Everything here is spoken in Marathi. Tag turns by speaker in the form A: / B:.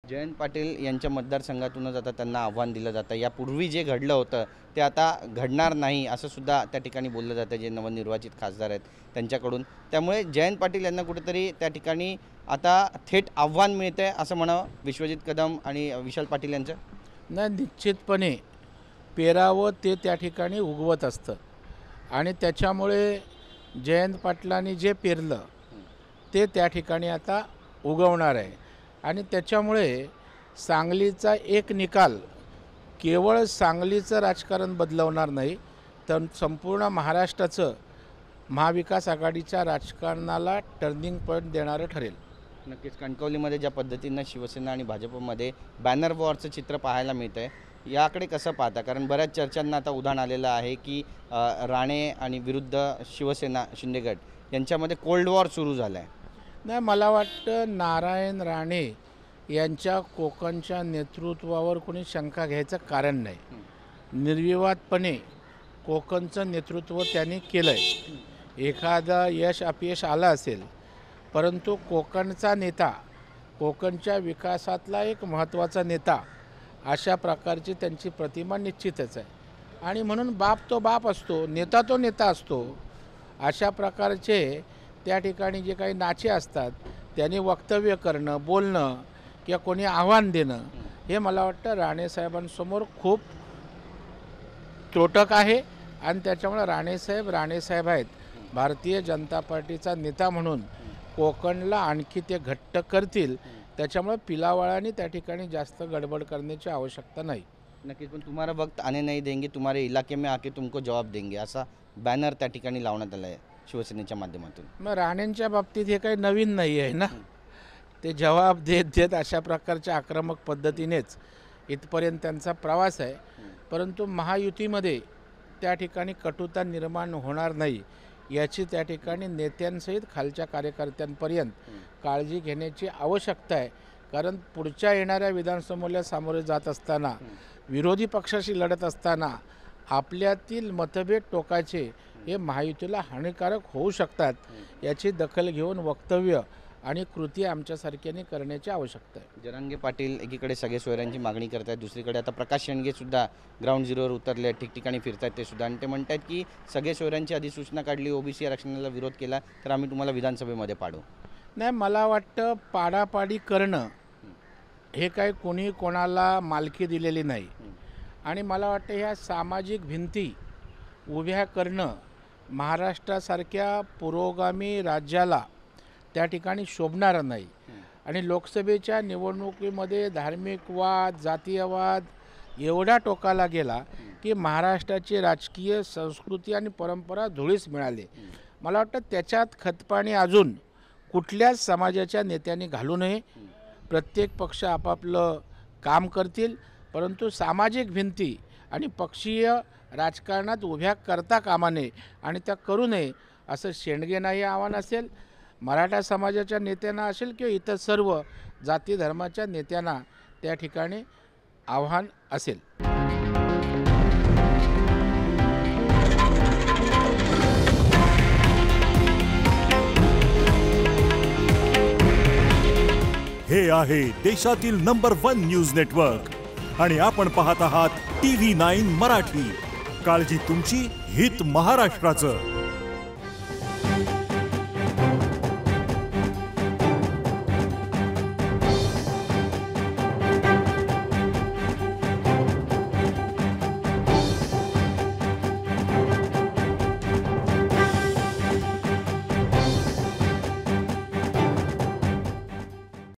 A: जयंत पाटील यांच्या मतदारसंघातूनच आता त्यांना आव्हान दिलं जातं। यापूर्वी जे घडलं होतं ते आता घडणार नाही असं सुद्धा त्या ठिकाणी बोललं जातं जे नवनिर्वाचित खासदार आहेत त्यांच्याकडून। त्यामुळे जयंत पाटील यांना कुठेतरी त्या ठिकाणी आता थेट आव्हान मिळतंय असं म्हणावं विश्वजित कदम आणि विशाल पाटील यांचं।
B: नाही, निश्चितपणे पेरावं ते त्या ठिकाणी उगवत असतं आणि त्याच्यामुळे जयंत पाटलांनी जे पेरलं ते त्या ठिकाणी आता उगवणार आहे आणि त्याच्यामुळे सांगलीचा एक निकाल केवळ सांगलीचं राजकारण बदलवणार नाही तर संपूर्ण महाराष्ट्राचं महाविकास आघाडीच्या राजकारणाला टर्निंग पॉईंट देणारं ठरेल।
A: नक्कीच कणकवलीमध्ये ज्या पद्धतीनं शिवसेना आणि भाजपमध्ये बॅनर वॉरचं चित्र पाहायला मिळतं आहे याकडे कसं पाहता? कारण बऱ्याच चर्चांना आता उधाण आलेलं आहे की राणे आणि विरुद्ध शिवसेना शिंदेगड यांच्यामध्ये कोल्ड वॉर सुरू झालं आहे।
B: नाही, मला वाटतं नारायण राणे यांच्या कोकणच्या नेतृत्वावर कोणी शंका घ्यायचं कारण नाही। निर्विवादपणे कोकणचं नेतृत्व त्यांनी केलं आहे। एखादा यश अपयश आलं असेल परंतु कोकणचा नेता, कोकणच्या विकासातला एक महत्त्वाचा नेता अशा प्रकारची त्यांची प्रतिमा निश्चितच आहे आणि म्हणून बाप तो बाप असतो, नेता तो नेता असतो। अशा प्रकारचे त्या ठिकाणी जे काही नाचे असतात त्यांनी वक्तव्य करणं, बोलणं किंवा कोणी आव्हान देणं हे मला वाटतं राणेसाहेबांसमोर खूप त्रोटक आहे आणि त्याच्यामुळे राणेसाहेब आहेत भारतीय जनता पार्टीचा नेता म्हणून कोकणला आणखी ते घट्ट करतील। त्याच्यामुळे पिलावाळांनी त्या ठिकाणी जास्त गडबड करण्याची आवश्यकता नाही।
A: नक्कीच, पण तुम्हारा वक्त आने नहीं देंगे, तुम्हारे इलाके में आके तुमको जवाब देंगे असा बॅनर त्या ठिकाणी लावण्यात आला आहे शिवसेनेच्या माध्यमातून।
B: मग राणेंच्या बाबतीत हे काही नवीन नाही आहे ना, ते जवाब देत अशा प्रकारच्या आक्रमक पद्धतीनेच इथपर्यंत त्यांचा प्रवास आहे। परंतु महायुतीमध्ये त्या ठिकाणी कटुता निर्माण होणार नाही याची त्या ठिकाणी नेत्यांसहित खालच्या कार्यकर्त्यांपर्यंत काळजी घेण्याची आवश्यकता आहे। कारण पुढच्या येणाऱ्या विधानसभेला सामोरे जात असताना, विरोधी पक्षाशी लढत असताना आपल्यातील मतभेद टोकाचे हे महायुतीला हानिकारक होऊ शकतात। याची दखल घेऊन वक्तव्य आणि कृती आमच्यासारख्याने करण्याची आवश्यकता आहे।
A: जरांगे पाटील एकीकडे सगळे सोयऱ्यांची मागणी करत आहेत, दुसरीकडे आता प्रकाश शेंडगे सुद्धा ग्राउंड झिरोवर उतरले, ठिकठिकाणी फिरत आहेत ते सुद्धा आणि ते म्हणत आहेत की सगळे सोयऱ्यांची अधिसूचना काढली, ओबीसी आरक्षणाला विरोध केला तर आम्ही तुम्हाला विधानसभेमध्ये पाडू।
B: नाही, मला वाटतं पाडापाडी करणं हे काही कोणी कोणाला मालकी दिलेली नाही आणि मला वाटतं ह्या सामाजिक भिंती उभ्या करणं महाराष्ट्रासारख्या पुरोगामी राज्याला त्या ठिकाणी शोभणारं नाही आणि लोकसभेच्या निवडणुकीमध्ये धार्मिक वाद, जातीयवाद एवढा टोकाला गेला की महाराष्ट्राची राजकीय संस्कृती आणि परंपरा धुळीस मिळाली। मला वाटतं त्याच्यात खतपाणी अजून कुठल्याच समाजाच्या नेत्यांनी घालू नये। प्रत्येक पक्ष आपापलं काम करतील परंतु सामाजिक भिंती आणि पक्षीय राजकारणात उभ्या करता कामा नये आणि त्या करू नये असं शेंडगेंनाही आव्हान असेल, मराठा समाजाच्या नेत्यांना असेल किंवा इतर सर्व जाती धर्माच्या नेत्यांना त्या ठिकाणी आव्हान असेल।
C: हे आहे देशातील नंबर 1 न्यूज नेटवर्क आणि आपण पाहत आहात TV9 मराठी। काळजी तुमची, हित महाराष्ट्राचं।